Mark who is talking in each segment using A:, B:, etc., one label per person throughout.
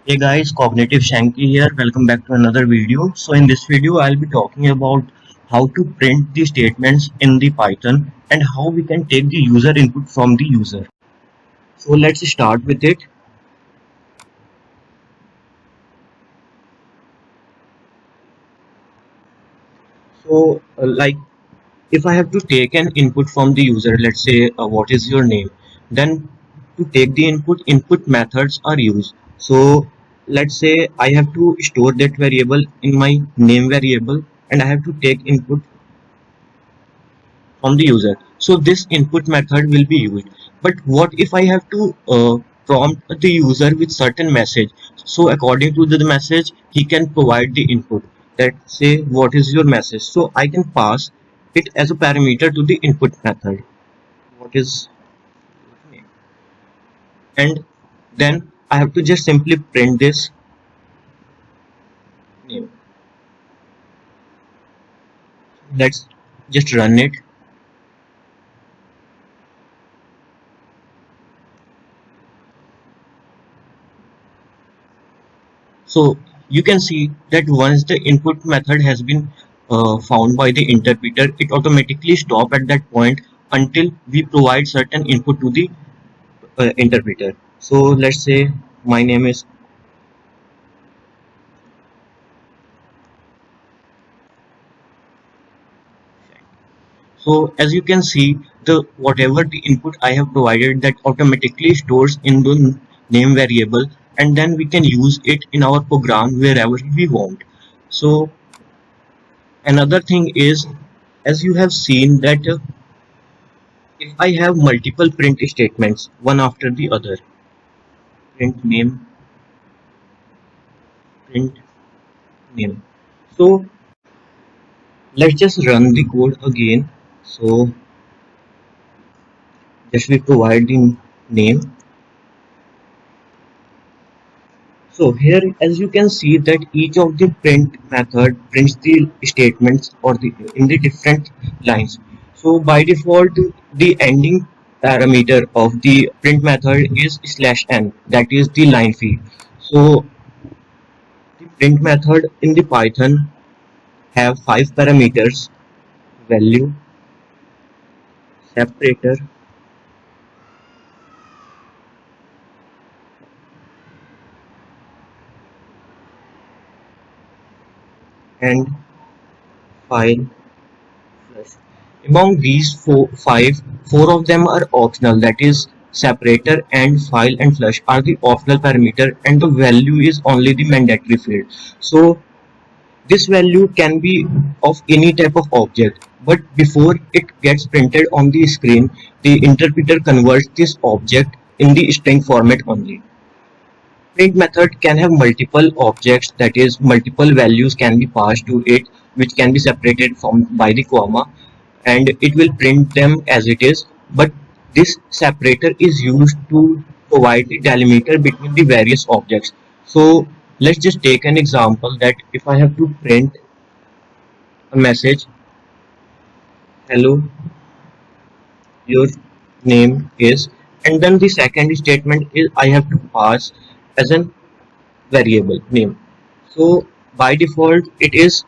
A: Hey guys, Cognitive Shanky here. Welcome back to another video. So in this video, I'll be talking about how to print the statements in the Python and how we can take the user input from the user. So let's start with it. So like if I have to take an input from the user, let's say what is your name, then to take the input methods are used. So let's say I have to store that variable in my name variable and I have to take input from the user. So this input method will be used. But what if I have to prompt the user with certain message? So according to the message, he can provide the input. That say what is your message? So I can pass it as a parameter to the input method. What is name? And then I have to just simply print this name. Let's just run it. So you can see that once the input method has been found by the interpreter, it automatically stop at that point until we provide certain input to the interpreter. So let's say my name is. So as you can see, the whatever the input I have provided that automatically stores in the name variable, and then we can use it in our program wherever we want. So another thing is, as you have seen that if I have multiple print statements, one after the other, print name, print name. So let's just run the code again. So just we provide the name. So here, as you can see that each of the print method prints the statements or the in the different lines. So by default, the ending parameter of the print method is /n, that is the line feed. So the print method in the Python have five parameters: value, separator, and file flush. Among these four of them are optional. That is, separator and file and flush are the optional parameter, and the value is only the mandatory field. So this value can be of any type of object, but before it gets printed on the screen, the interpreter converts this object in the string format only. Print method can have multiple objects, that is multiple values can be passed to it, which can be separated from by the comma, and it will print them as it is. But this separator is used to provide the delimiter between the various objects. So let's just take an example that if I have to print a message, hello, your name is, and then the second statement is I have to pass as an variable name. So by default it is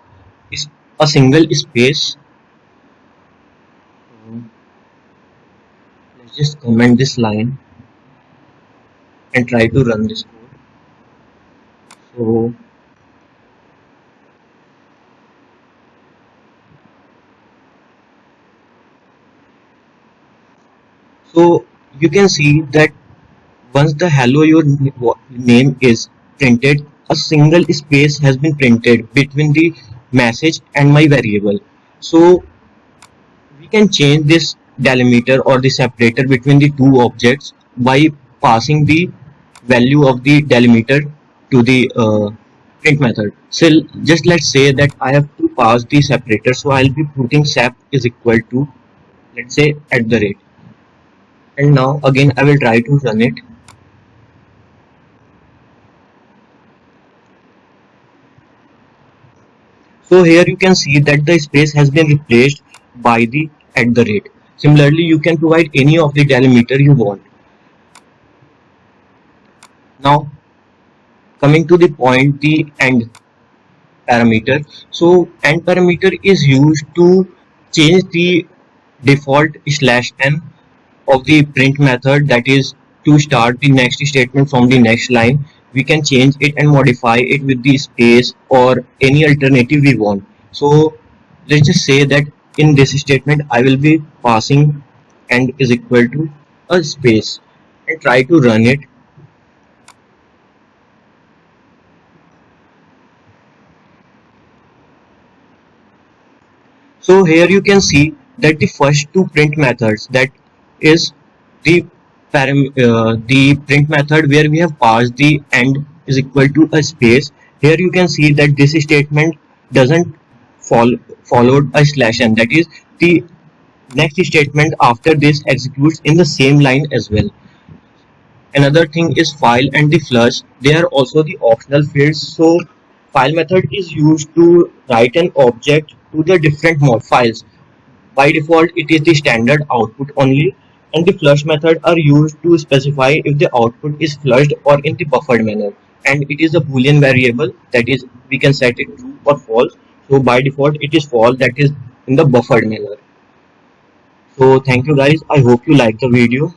A: a single space. Let's just comment this line and try to run this code. So you can see that once the hello your name is printed, a single space has been printed between the message and my variable. So we can change this delimiter or the separator between the two objects by passing the value of the delimiter to the print method. So just let's say that I have to pass the separator, so I'll be putting sep is equal to, let's say, at the rate, and now again I will try to run it. So here you can see that the space has been replaced by the at the rate. Similarly, you can provide any of the delimiter you want. Now coming to the point, the end parameter. So end parameter is used to change the default /n of the print method, that is to start the next statement from the next line. We can change it and modify it with the space or any alternative we want. So let's just say that in this statement I will be passing end is equal to a space and try to run it. So here you can see that the first two print methods, that is the the print method where we have passed the end is equal to a space. Here you can see that this statement doesn't followed a /n, that is the next statement after this executes in the same line as well. Another thing is file and the flush. They are also the optional fields. So file method is used to write an object to the different mod files. By default, it is the standard output only, and the flush method are used to specify if the output is flushed or in the buffered manner. And it is a boolean variable, that is we can set it true or false. So by default, it is false, that is in the buffered manner. So thank you guys. I hope you like the video.